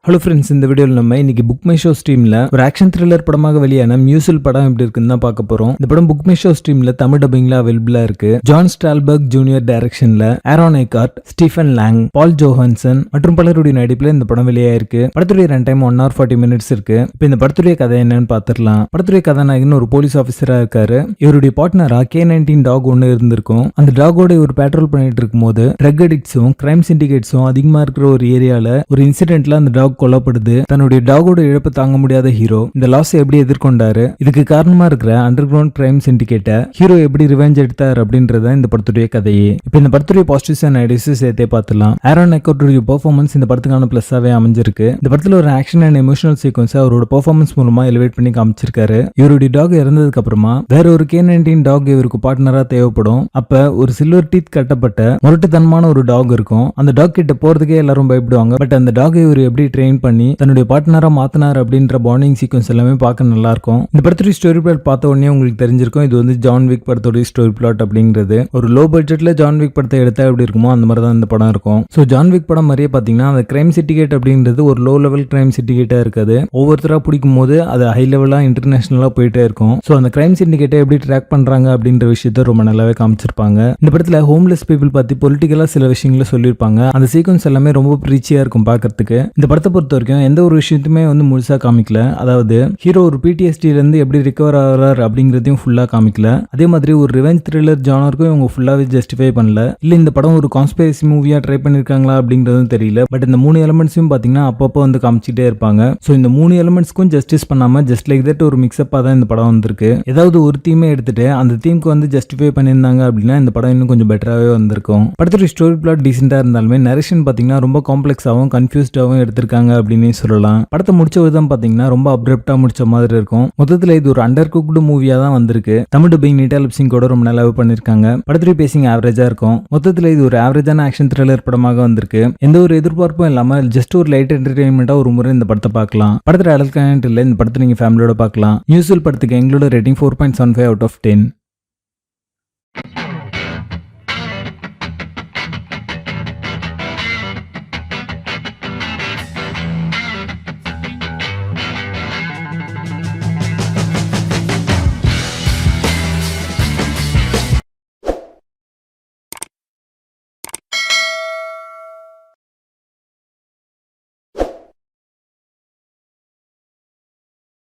Hello friends, இந்த வீடியோவில் நம்ம இன்னைக்கு புக் மை ஷோ ஸ்ட்ரீமில் ஒரு ஆக்ஷன் த்ரில்லர் படமாக வெளியான மியூசில் படம் எப்படி இருக்குன்னு தான் பார்க்க போகிறோம். இந்த படம் புக் மை ஷோ ஸ்ட்ரீமில் தமிழ் டப்பிங்கில் அவைலபிளாக இருக்கு. ஜான் ஸ்டால்பர்க் ஜூனியர் டைரக்ஷனில் ஆரோன் எக்கார்ட், ஸ்டீஃபன் லாங், பால் ஜோஹன்சன் மற்றும் பலருடைய நடிப்பில் இந்த படம் வெளியாயிருக்கு. படத்துடைய ரன் டைம் 1 hour 40 minutes இருக்கு. இப்போ இந்த படத்துடைய கதை என்னன்னு பார்த்துடலாம். படத்துடைய கதாநாயகன் ஒரு போலீஸ் ஆஃபீஸராக இருக்காரு. இவருடைய பார்ட்னரா K-19 டாக் ஒன்று இருந்திருக்கும். அந்த டாகோட இவர் பேட்ரோல் பண்ணிட்டு இருக்கும்போது ட்ரக் அடிக்ட்ஸும் கிரைம் சிண்டிகேட்ஸும் அதிகமாக இருக்கிற ஒரு ஏரியாவில் ஒரு இன்சிடென்ட்ல அந்த டாக் கொல்லப்படுது. தன்னுடைய டாகோட இழப்பு தாங்க முடியாத ஹீரோ இந்த லாஸ் எப்படி எதிர்கொண்டாரு, இதுக்கு காரணமா இருக்கிற அண்டர் கிரவுண்ட் கிரைம் சிண்டிகேட்டை ஹீரோ எப்படி ரிவெஞ்ச் எடுத்தார் அப்படின்றத இந்த படத்துடைய கதையே. இப்போ இந்த படத்துடைய பாசிட்டிவ்ஸ் அண்ட் நெகட்டிவ்ஸ் சேர்த்தே பார்த்துலாம். ஆரோன் எக்கார்ட்டுடைய பெர்ஃபார்மன்ஸ் இந்த படத்துக்கான பிளஸ்ஸாவே அமைஞ்சிருக்கு. இந்த படத்துல ஒரு ஆக்ஷன் அண்ட் எமோஷனல் சீக்வன்ஸ் அவரோட பெர்ஃபார்மன்ஸ் மூலமா எலிவேட் பண்ணி காமிச்சிருக்காரு. இவருடைய டாக் இறந்ததுக்கு அப்புறமா வேற ஒரு K-19 டாக் இவருக்கு பார்ட்னரா தேவைப்படும். அப்ப ஒரு சில்வர் டீத் கட்டப்பட்ட முரட்டுத்தனமான ஒரு டாக் இருக்கும். அந்த டாக் கிட்ட போறதுக்கே எல்லாரும் பயப்படுவாங்க. பட் அந்த டாக் இவர் எப்படி ட்ரெயின் பண்ணி தன்னுடைய பார்ட்னரா மாத்தினார் அப்படின்ற பாண்டிங் சீக்வன்ஸ் எல்லாமே பார்க்க நல்லா இருக்கும். இந்த படத்துடைய ஸ்டோரி பிளாட் பார்த்த உடனே உங்களுக்கு தெரிஞ்சிருக்கும் இது வந்து ஜான் விக் படத்துடைய ஸ்டோரி பிளாட் அப்படிங்கிறது. ஒரு லோ பட்ஜெட்ல ஜான் விக் படத்தை எடுத்தா எப்படி இருக்குமோ அந்த மாதிரி தான் இந்த படம் இருக்கும். ஸோ ஜான் விக் படம் மாதிரியே பாத்தீங்கன்னா அந்த கிரைம் சிண்டிகேட் அப்படின்றது ஒரு லோ லெவல் கிரைம் சிண்டிகேட்டா இருக்காது. ஒவ்வொருத்தரா பிடிக்கும் போது அது ஹை லெவலா இன்டர்நேஷனலா போயிட்டே இருக்கும். ஸோ அந்த கிரைம் சிண்டிகேட்டை எப்படி ட்ராக் பண்றாங்க அப்படின்ற விஷயத்த ரொம்ப நல்லாவே காமிச்சிருப்பாங்க. இந்த படத்துல ஹோம்லெஸ் பீப்புள் பத்தி பொலிட்டிக்கலா சில விஷயங்களை சொல்லியிருப்பாங்க. அந்த சீக்வன்ஸ் எல்லாமே ரொம்ப பிரீச்சியா இருக்கும் பார்க்கறதுக்கு. இந்த படத்தை பொறுத்த வரைக்கும் எந்த ஒரு விஷயத்துமே வந்து முழுசா காமிக்கல. அதாவது ஹீரோ ஒரு PTSD இருந்து எப்படி ரிகவர் ஆகிறார் அப்படிங்கிறதையும் ஃபுல்லா காமிக்கல. அதே மாதிரி ஒரு ரிவெஞ்ச் த்ரில்லர் ஜானருக்கும் இவங்க ஃபுல்லாவே ஜஸ்டிஃபை பண்ணல. இல்ல இந்த படம் ஒரு கான்ஸ்பிரசி மூவியா ட்ரை பண்ணிருக்காங்களா அப்படிங்கிறதும் தெரியல. பட் இந்த 3 எலிமெண்ட்ஸையும் பாத்தீங்கன்னா அப்பப்போ வந்து காமிச்சிட்டே இருப்பாங்க. ஸோ இந்த 3 எலிமெண்ட்ஸ்க்கும் ஜஸ்டிஸ் பண்ணாம ஜஸ்ட் லைக் தட் ஒரு மிக்ஸ்அப்பா தான் இந்த படம் வந்திருக்கு. ஏதாவது ஒரு தீமே எடுத்துட்டு அந்த தீமுக்கு வந்து ஜஸ்டிஃபை பண்ணியிருந்தாங்க அப்படின்னா இந்த படம் இன்னும் கொஞ்சம் பெட்டராகவே வந்திருக்கும். படத்தோட ஸ்டோரி பிளாட் டீசெண்டா இருந்தாலுமே நரேஷன் பாத்தீங்கன்னா ரொம்ப காம்ப்ளெக்ஸாகவும் கன்ஃபியூஸ்டாகவும் எடுத்திருக்காங்க அப்படின்னு சொல்லலாம். படத்தை முடிச்ச விதம் பாத்தீங்கன்னா ரொம்ப அப்ரப்டா முடிச்ச மாதிரி இருக்கும். மொத்தத்துல இது ஒரு அண்டர் குக்டு மூவியா தான் வந்திருக்கு. தமிழ் டப்பிங் நீட்டா லிப்சிங் கூட ரொம்ப நல்லாவே பண்ணிருக்காங்க. படத்துடைய பேசிங் ஆவரேஜா இருக்கும். மொத்தத்துல இது ஒரு ஆவரேஜான ஆக்ஷன் த்ரில்லர் படமாக வந்திருக்கு. எந்த ஒரு எதிர்பார்ப்பும் இல்லாம ஜஸ்ட் ஒரு லைட் என்டர்டெயின்மெண்டா ஒரு முறை இந்த படத்தை பார்க்கலாம். படத்துல அடல்ட் கண்டென்ட் இல்ல. இந்த படத்தை நீங்க ஃபேமிலியோட பார்க்கலாம். மியூசில் படத்துக்கு எங்களோட ரேட்டிங் 4.75 out of 10.